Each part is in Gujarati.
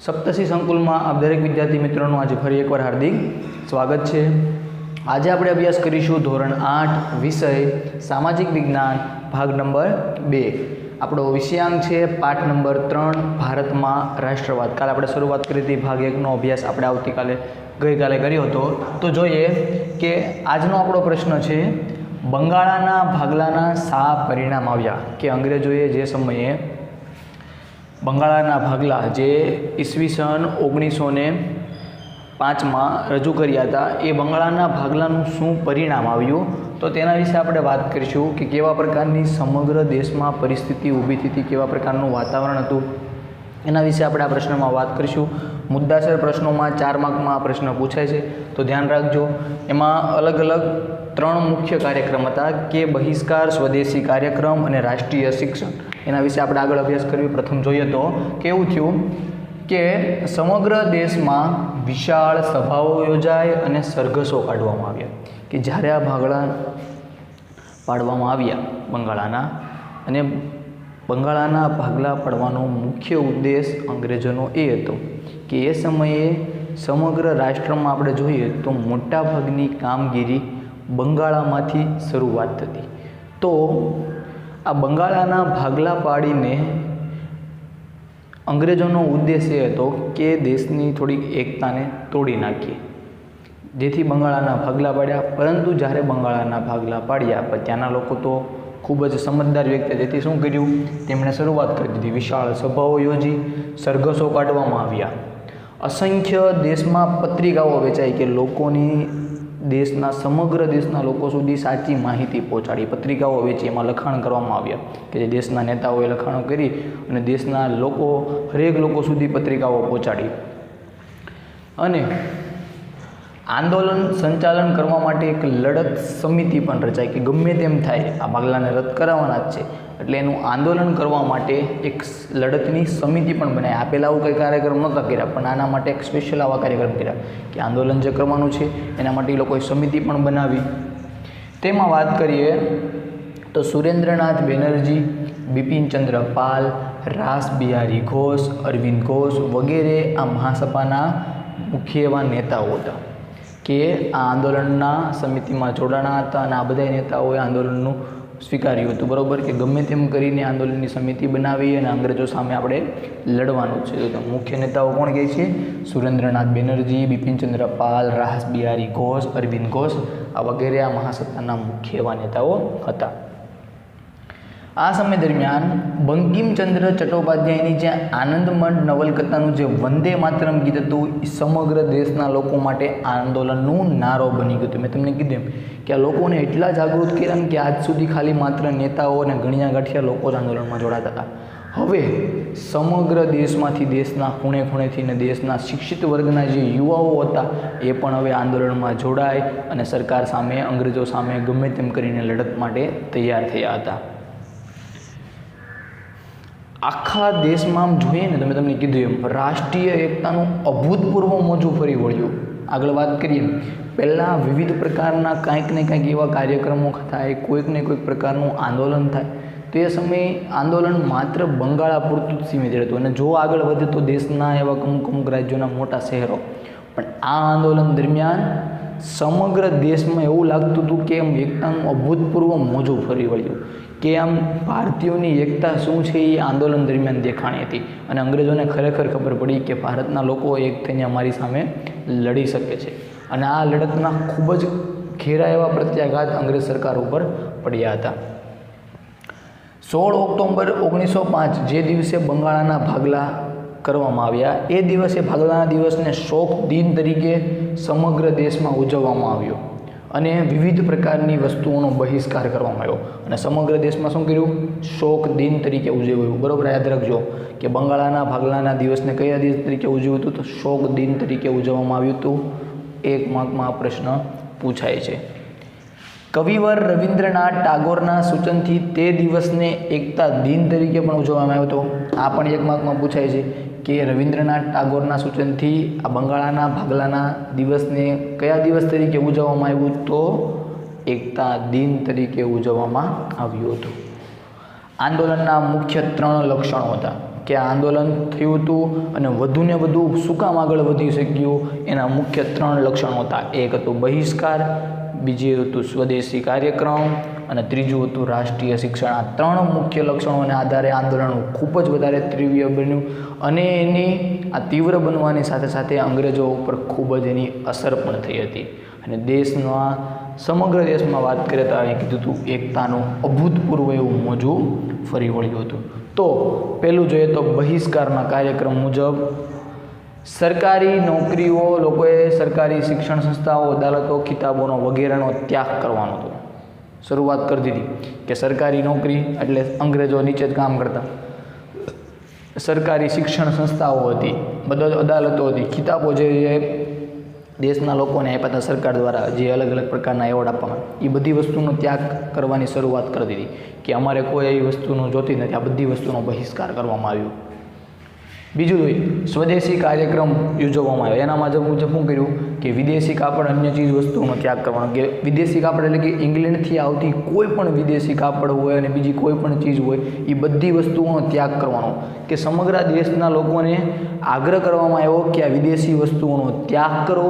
સપ્તર્ષિ સંકુલમાં આપ દરેક વિદ્યાર્થી મિત્રોનું આજે ફરી એકવાર હાર્દિક સ્વાગત છે। આજે આપણે અભ્યાસ કરીશું ધોરણ 8 વિષય સામાજિક વિજ્ઞાન ભાગ નંબર 2। આપણો વિષયાંક છે પાઠ નંબર 3 ભારતમાં રાષ્ટ્રવાદ। કાલે આપણે શરૂઆત કરી હતી ભાગ 1નો અભ્યાસ આપણે ગઈકાલે કર્યો હતો। તો જોઈએ કે આજનો આપણો પ્રશ્ન છે બંગાળાના ભાગલાના શા પરિણામ આવ્યા કે અંગ્રેજોએ જે સમયે બંગાળાના ભાગલા જે ઈસવીસન 1905માં રજૂ કર્યા હતા એ બંગાળાના ભાગલાનું શું પરિણામ આવ્યું તો તેના વિશે આપણે વાત કરીશું કે કેવા પ્રકારની સમગ્ર દેશમાં પરિસ્થિતિ ઊભી થઈ હતી, કેવા પ્રકારનું વાતાવરણ હતું, એના વિશે આપણે આ પ્રશ્નમાં વાત કરીશું। મુદ્દાસર પ્રશ્નોમાં 4 માર્કમાં આ પ્રશ્ન પૂછાય છે તો ધ્યાન રાખજો। એમાં અલગ અલગ 3 મુખ્ય કાર્યક્રમ હતા કે બહિષ્કાર, સ્વદેશી કાર્યક્રમ અને રાષ્ટ્રીય શિક્ષણ। એના વિશે આપણે આગળ અભ્યાસ કરીએ। પ્રથમ જોઈએ તો કેવું થયું કે સમગ્ર દેશમાં વિશાળ સભાઓ યોજાય અને સરઘસો કાઢવામાં આવ્યા કે જ્યારે આ ભાગલા પાડવામાં આવ્યા બંગાળાના ભાગલા પાડવાનો મુખ્ય ઉદ્દેશ અંગ્રેજોનો એ હતો કે એ સમયે સમગ્ર રાષ્ટ્રમાં આપણે જોઈએ તો મોટાભાગની કામગીરી બંગાળામાંથી શરૂઆત થતી। તો આ બંગાળાના ભાગલા પાડીને અંગ્રેજોનો ઉદ્દેશ એ હતો કે દેશની થોડીક એકતાને તોડી નાખીએ, જેથી બંગાળાના ભાગલા પાડ્યા। પરંતુ જ્યારે બંગાળાના ભાગલા પાડ્યા પણ ત્યાંના લોકો તો ખૂબ જ સમજદાર વ્યક્તિ, જેથી શું કર્યું, તેમણે શરૂઆત કરી દીધી, વિશાળ સભાઓ યોજી, સરઘસો કાઢવામાં આવ્યા, અસંખ્ય દેશમાં પત્રિકાઓ વેચાઈ કે લોકોની સમગ્ર દેશના લોકો સુધી સાચી માહિતી પહોંચાડી, પત્રિકાઓ વેચી, એમાં લખાણ કરવામાં આવ્યા કે જે દેશના નેતાઓએ લખાણો કરી અને દેશના લોકો હરેક લોકો સુધી પત્રિકાઓ પહોંચાડી। અને આંદોલન સંચાલન કરવા માટે એક લડત સમિતિ પણ રચાઈ કે ગમે તેમ થાય આ ભાગલાને રદ કરાવવાના જ છે એટલે એનું આંદોલન કરવા માટે એક લડતની સમિતિ પણ બનાવી। આ પહેલાં આવું કંઈ કાર્યક્રમ નહોતા કર્યા પણ આના માટે એક સ્પેશિયલ આવા કાર્યક્રમ કર્યા કે આંદોલન જે કરવાનું છે એના માટે એ લોકોએ સમિતિ પણ બનાવી। તેમાં વાત કરીએ તો સુરેન્દ્રનાથ બેનર્જી, બિપિનચંદ્ર પાલ, રાસ બિહારી ઘોષ, અરવિંદ ઘોષ વગેરે આ મહાસભાના મુખ્ય એવા નેતાઓ હતા કે આ આંદોલનના સમિતિમાં જોડાણા હતા અને આ બધા નેતાઓએ આંદોલનનું સ્વીકાર્યું હતું, બરાબર, કે ગમે તેમ કરીને આંદોલનની સમિતિ બનાવી અને અંગ્રેજો સામે આપણે લડવાનું છે। તો મુખ્ય નેતાઓ કોણ કહે છે? સુરેન્દ્રનાથ બેનર્જી, બિપિનચંદ્ર પાલ, રાસ બિહારી ઘોષ, અરવિંદ ઘોષ આ વગેરે આ મહાસત્તાના મુખ્ય એવા નેતાઓ હતા। આ સમય દરમિયાન બંકિમચંદ્ર ચટ્ટોપાધ્યાયની જે આનંદમઠ નવલકથાનું જે વંદે માતરમ ગીત હતું એ સમગ્ર દેશના લોકો માટે આંદોલનનું નારો બની ગયું હતું। મેં તમને કીધું એમ કે આ લોકોને એટલા જાગૃત કર્યા કે આજ સુધી ખાલી માત્ર નેતાઓ અને ગણ્યા ગાંઠિયા લોકો જ આંદોલનમાં જોડાતા હતા। હવે સમગ્ર દેશમાંથી, દેશના ખૂણે ખૂણેથી અને દેશના શિક્ષિત વર્ગના જે યુવાઓ હતા એ પણ હવે આંદોલનમાં જોડાય અને સરકાર સામે, અંગ્રેજો સામે ગમે તેમ કરીને લડત માટે તૈયાર થયા હતા। આખા દેશમાં આમ જોઈએ ને તમે તમને કીધું એમ રાષ્ટ્રીય એકતાનું અભૂતપૂર્વ મોજું ફરી વળ્યું। આગળ વાત કરીએ, પહેલાં વિવિધ પ્રકારના કંઈક ને કંઈક એવા કાર્યક્રમો થાય, કોઈક ને કોઈક પ્રકારનું આંદોલન થાય, તો એ સમયે આંદોલન માત્ર બંગાળા પૂરતું જ સીમિત રહેતું અને જો આગળ વધે તો દેશના એવા અમુક રાજ્યોના મોટા શહેરો। પણ આ આંદોલન દરમિયાન સમગ્ર દેશમાં એવું લાગતું હતું કે આમ એકતાનું અભૂતપૂર્વ મોજું ફરી વળ્યું કે આમ ભારતીયોની એકતા શું છે એ આંદોલન દરમિયાન દેખાણી હતી અને અંગ્રેજોને ખરેખર ખબર પડી કે ભારતના લોકો એક થઈને અમારી સામે લડી શકે છે અને આ લડતના ખૂબ જ ઘેરા એવા પ્રત્યાઘાત અંગ્રેજ સરકાર ઉપર પડ્યા હતા। 16 ઓક્ટોબર 1905 જે દિવસે બંગાળાના ભાગલા કરવામાં આવ્યા એ દિવસે ભાગલાના દિવસને શોક દિન તરીકે સમગ્ર દેશમાં ઉજવવામાં આવ્યો અને વિવિધ પ્રકારની વસ્તુઓનો બહિષ્કાર કરવામાં આવ્યો અને સમગ્ર દેશમાં શું કર્યું? શોક દિન તરીકે ઉજવ્યું, બરાબર, યાદ રાખજો કે બંગાળાના ભાગલાના દિવસને કયા દિવસ તરીકે ઉજવ્યું હતું? તો શોક દિન તરીકે ઉજવવામાં આવ્યું હતું। 1 માર્કમાં આ પ્રશ્ન પૂછાય છે। કવિવર રવિન્દ્રનાથ ટાગોરના સૂચનથી તે દિવસને એકતા દિન તરીકે પણ ઉજવવામાં આવ્યો હતો। આ પણ 1 માર્કમાં પૂછાય છે કે રવિન્દ્રનાથ ટાગોરના સૂચનથી આ બંગાળાના ભાગલાના દિવસને કયા દિવસ તરીકે ઉજવવામાં આવ્યું? તો એકતા દિન તરીકે ઉજવવામાં આવ્યું હતું। આંદોલનના મુખ્ય 3 લક્ષણો હતા। કે આ આંદોલન થયું હતું અને વધુને વધુ શું કામ આગળ વધી શક્યું, એના મુખ્ય 3 લક્ષણો હતા. એક હતું બહિષ્કાર, બીજું હતું સ્વદેશી કાર્યક્રમ અને ત્રીજું હતું રાષ્ટ્રીય શિક્ષણ. આ 3 મુખ્ય લક્ષણોના આધારે આંદોલન ખૂબ જ વધારે તીવ્ર બન્યું અને એની આ તીવ્ર બનવાની સાથે સાથે અંગ્રેજો ઉપર ખૂબ જ એની અસર પણ થઈ હતી. અને દેશના સમગ્ર દેશમાં વાત કરીએ તો અહીં કીધું હતું એકતાનું અભૂતપૂર્વ એવું મોજું ફરી વળ્યું હતું. તો પહેલું જોઈએ તો બહિષ્કારના કાર્યક્રમ મુજબ સરકારી નોકરીઓ, લોકોએ સરકારી શિક્ષણ સંસ્થાઓ, અદાલતો, ખિતાબોનો વગેરેનો ત્યાગ કરવાનો હતો. શરૂઆત કરી દીધી કે સરકારી નોકરી એટલે અંગ્રેજો નીચે જ કામ કરતા, સરકારી શિક્ષણ સંસ્થાઓ હતી, બધા અદાલતો હતી, ખિતાબો જે દેશના લોકોને આપ્યા હતા સરકાર દ્વારા, જે અલગ અલગ પ્રકારના એવોર્ડ આપવામાં, એ બધી વસ્તુનો ત્યાગ કરવાની શરૂઆત કરી દીધી કે અમારે કોઈ એવી વસ્તુનું જોતી નથી. આ બધી વસ્તુનો બહિષ્કાર કરવામાં આવ્યો. બીજું જોઈએ સ્વદેશી કાર્યક્રમ યોજવામાં આવ્યો. એનામાં મુજબ શું કર્યું કે વિદેશી કાપડ, અન્ય ચીજ વસ્તુઓનો ત્યાગ કરવાનો. કે વિદેશી કાપડ એટલે કે ઇંગ્લેન્ડથી આવતી કોઈ પણ વિદેશી કાપડ હોય અને બીજી કોઈ પણ ચીજ હોય, એ બધી વસ્તુઓનો ત્યાગ કરવાનો. કે સમગ્ર દેશના લોકોને આગ્રહ કરવામાં આવ્યો કે આ વિદેશી વસ્તુઓનો ત્યાગ કરો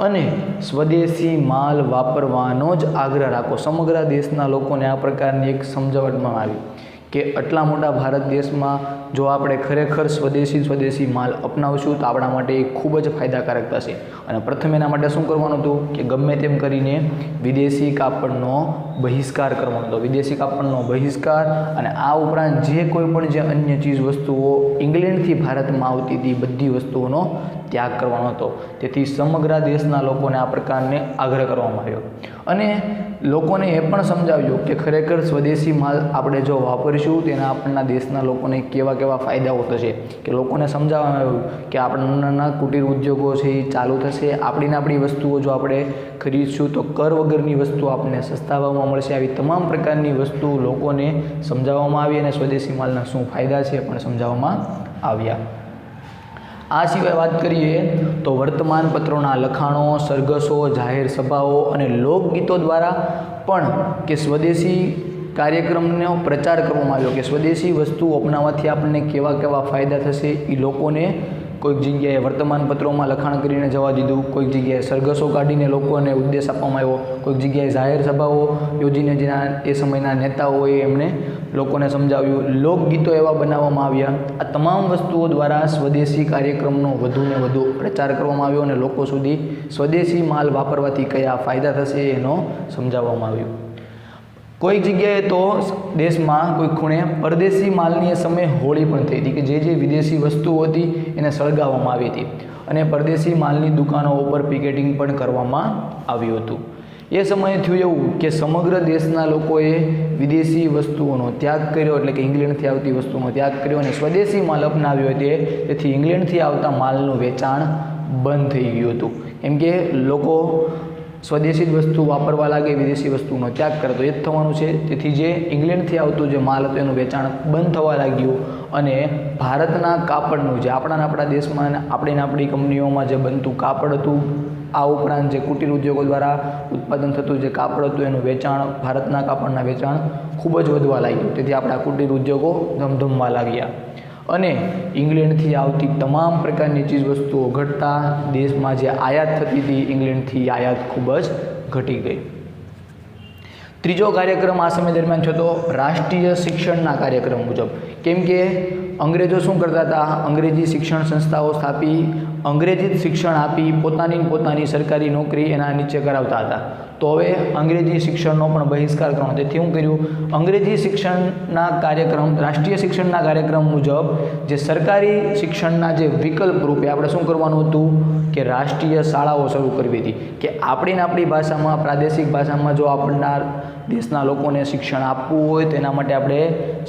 અને સ્વદેશી માલ વાપરવાનો જ આગ્રહ રાખો. સમગ્ર દેશના લોકોને આ પ્રકારની એક સમજાવટમાં આવી કે આટલા મોટા ભારત દેશમાં જો આપણે ખરેખર સ્વદેશી માલ અપનાવશું તો આપણા માટે એ ખૂબ જ ફાયદાકારક થશે. અને પ્રથમ એના માટે શું કરવાનું હતું કે ગમે તેમ કરીને વિદેશી કાપડનો બહિષ્કાર કરવાનો હતો. વિદેશી કાપડનો બહિષ્કાર અને આ ઉપરાંત જે કોઈ પણ જે અન્ય ચીજ વસ્તુઓ ઇંગ્લેન્ડથી ભારતમાં આવતી હતી બધી વસ્તુઓનો ત્યાગ કરવાનો હતો. તેથી સમગ્ર દેશના લોકોને આ પ્રકારને આગ્રહ કરવામાં આવ્યો અને લોકોને એ પણ સમજાવ્યું કે ખરેખર સ્વદેશી માલ આપણે જો વાપરીશું તેના આપણા દેશના લોકોને કેવા કેવા ફાયદાઓ થશે. કે લોકોને સમજાવવામાં આવ્યું કે આપણા નાના કુટીર ઉદ્યોગો છે એ ચાલુ થશે, આપણી વસ્તુઓ જો આપણે ખરીદશું તો કર વગરની વસ્તુઓ આપણને સસ્તા ભાવમાં મળશે. આવી તમામ પ્રકારની વસ્તુ લોકોને સમજાવવામાં આવી અને સ્વદેશી માલના શું ફાયદા છે પણ સમજાવવામાં આવ્યા. આ સિવાય વાત કરીએ તો વર્તમાનપત્રોના લખાણો, સરઘસો, જાહેર સભાઓ અને લોકગીતો દ્વારા પણ કે સ્વદેશી કાર્યક્રમનો પ્રચાર કરવામાં આવ્યો કે સ્વદેશી વસ્તુઓ અપનાવવાથી આપણને કેવા કેવા ફાયદા થશે એ લોકોને કોઈક જગ્યાએ વર્તમાનપત્રોમાં લખાણ કરીને જવા દીધું, કોઈક જગ્યાએ સરઘસો કાઢીને લોકોને ઉદ્દેશ આપવામાં આવ્યો, કોઈક જગ્યાએ જાહેર સભાઓ યોજીને જેના એ સમયના નેતાઓએ એમણે લોકોને સમજાવ્યું, લોકગીતો એવા બનાવવામાં આવ્યા. આ તમામ વસ્તુઓ દ્વારા સ્વદેશી કાર્યક્રમનો વધુને વધુ પ્રચાર કરવામાં આવ્યો અને લોકો સુધી સ્વદેશી માલ વાપરવાથી કયા ફાયદા થશે એનો સમજાવવામાં આવ્યું. કોઈક જગ્યાએ તો દેશમાં કોઈ ખૂણે પરદેશી માલની એ સમયે હોળી પણ થઈ હતી કે જે વિદેશી વસ્તુઓ હતી એને સળગાવવામાં આવી હતી અને પરદેશી માલની દુકાનો ઉપર પિકેટિંગ પણ કરવામાં આવ્યું હતું. એ સમયે થયું એવું કે સમગ્ર દેશના લોકોએ વિદેશી વસ્તુઓનો ત્યાગ કર્યો, એટલે કે ઇંગ્લેન્ડથી આવતી વસ્તુઓનો ત્યાગ કર્યો અને સ્વદેશી માલ અપનાવ્યો તેથી ઇંગ્લેન્ડથી આવતા માલનું વેચાણ બંધ થઈ ગયું હતું. કેમ કે લોકો સ્વદેશી વસ્તુ વાપરવા લાગે, વિદેશી વસ્તુનો ત્યાગ કરે તો એ જ થવાનું છે. તેથી જે ઇંગ્લેન્ડથી આવતું જે માલ હતું એનું વેચાણ બંધ થવા લાગ્યું અને ભારતના કાપડનું જે આપણા દેશમાં આપણી કંપનીઓમાં જે બનતું કાપડ હતું, આ ઉપરાંત જે કુટીર ઉદ્યોગો દ્વારા ઉત્પાદન થતું જે કાપડ હતું એનું વેચાણ, ભારતના કાપડના વેચાણ ખૂબ જ વધવા લાગ્યું. તેથી આપણા કુટીર ઉદ્યોગો ધમધમવા લાગ્યા અને ઇંગ્લેન્ડથી આવતી તમામ પ્રકારની ચીજવસ્તુઓ ઘટતા દેશમાં જે આયાત થતી હતી ઇંગ્લેન્ડથી આયાત ખૂબ જ ઘટી ગઈ. ત્રીજો કાર્યક્રમ આ સમય દરમિયાન થતો રાષ્ટ્રીય શિક્ષણના કાર્યક્રમ મુજબ. કેમ કે અંગ્રેજો શું કરતા હતા, અંગ્રેજી શિક્ષણ સંસ્થાઓ સ્થાપી, અંગ્રેજી શિક્ષણ આપી પોતાની સરકારી નોકરી એના નીચે કરાવતા હતા. તો હવે અંગ્રેજી શિક્ષણનો પણ બહિષ્કાર કરવાનો. તેથી શું કર્યું, અંગ્રેજી શિક્ષણના કાર્યક્રમ, રાષ્ટ્રીય શિક્ષણના કાર્યક્રમ મુજબ જે સરકારી શિક્ષણના જે વિકલ્પ રૂપે આપણે શું કરવાનું હતું કે રાષ્ટ્રીય શાળાઓ શરૂ કરવી હતી કે આપણી ભાષામાં, પ્રાદેશિક ભાષામાં જો આપણા દેશના લોકોને શિક્ષણ આપવું હોય તેના માટે આપણે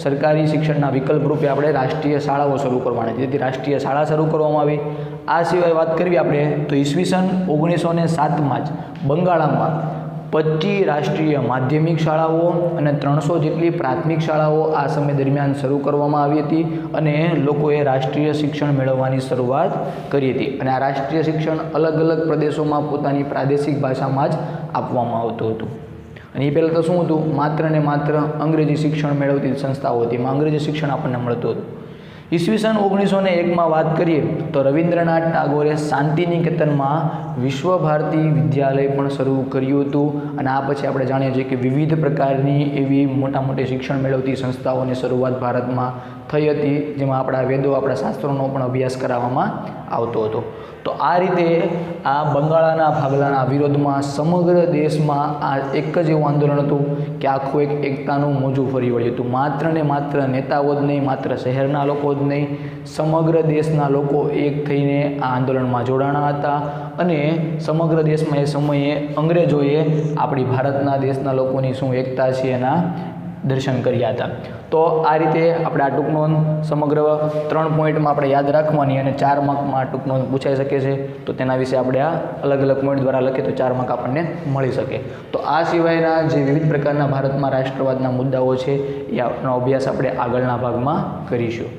સરકારી શિક્ષણના વિકલ્પ રૂપે આપણે રાષ્ટ્રીય શાળાઓ શરૂ કરવાની. જેથી રાષ્ટ્રીય શાળા શરૂ કરવામાં આવી. આ સિવાય વાત કરવી આપણે તો ઈસવીસન 1907માં જ બંગાળમાં 25 રાષ્ટ્રીય માધ્યમિક શાળાઓ અને 300 જેટલી પ્રાથમિક શાળાઓ આ સમય દરમિયાન શરૂ કરવામાં આવી હતી અને લોકોએ રાષ્ટ્રીય શિક્ષણ મેળવવાની શરૂઆત કરી હતી. અને આ રાષ્ટ્રીય શિક્ષણ અલગ અલગ પ્રદેશોમાં પોતાની પ્રાદેશિક ભાષામાં જ આપવામાં આવતું હતું. અને એ પહેલાં તો શું હતું, માત્ર ને માત્ર અંગ્રેજી શિક્ષણ મેળવતી સંસ્થાઓ હતી, એમાં અંગ્રેજી શિક્ષણ આપણને મળતું હતું. ઈસવીસન 1901માં વાત કરીએ તો રવિન્દ્રનાથ ટાગોરે શાંતિનિકેતનમાં વિશ્વ ભારતી વિદ્યાલય પણ શરૂ કર્યું હતું અને આ પછી આપણે જાણીએ છીએ કે વિવિધ પ્રકારની એવી મોટી શિક્ષણ મેળવતી સંસ્થાઓની શરૂઆત ભારતમાં થઈ હતી, જેમાં આપણા વેદો, આપણા શાસ્ત્રોનો પણ અભ્યાસ કરાવવામાં આવતો હતો. તો આ રીતે આ બંગાળના ભાગલાના વિરોધમાં સમગ્ર દેશમાં આ એક જ એવું આંદોલન હતું કે આખું એક એકતાનું મોજું ફરી વળ્યું હતું. માત્ર ને માત્ર નેતાઓ જ નહીં, માત્ર શહેરના લોકો જ નહીં, સમગ્ર દેશના લોકો એક થઈને આ આંદોલનમાં જોડાણા હતા અને સમગ્ર દેશમાં એ સમયે અંગ્રેજોએ આપણી ભારતના દેશના લોકોની શું એકતા છે એના દર્શન કર્યા હતા. તો આ રીતે આપણે આ ટૂંક નોંધ સમગ્ર 3 પોઈન્ટમાં આપણે યાદ રાખવાની અને 4 માર્કમાં આ ટૂંક નોંધ પૂછાઈ શકે છે. તો તેના વિશે આપણે આ અલગ અલગ પોઈન્ટ દ્વારા લખીએ તો 4 માર્ક આપણને મળી શકે. તો આ સિવાયના જે વિવિધ પ્રકારના ભારતમાં રાષ્ટ્રવાદના મુદ્દાઓ છે એ આપનો અભ્યાસ આપણે આગળના ભાગમાં કરીશું.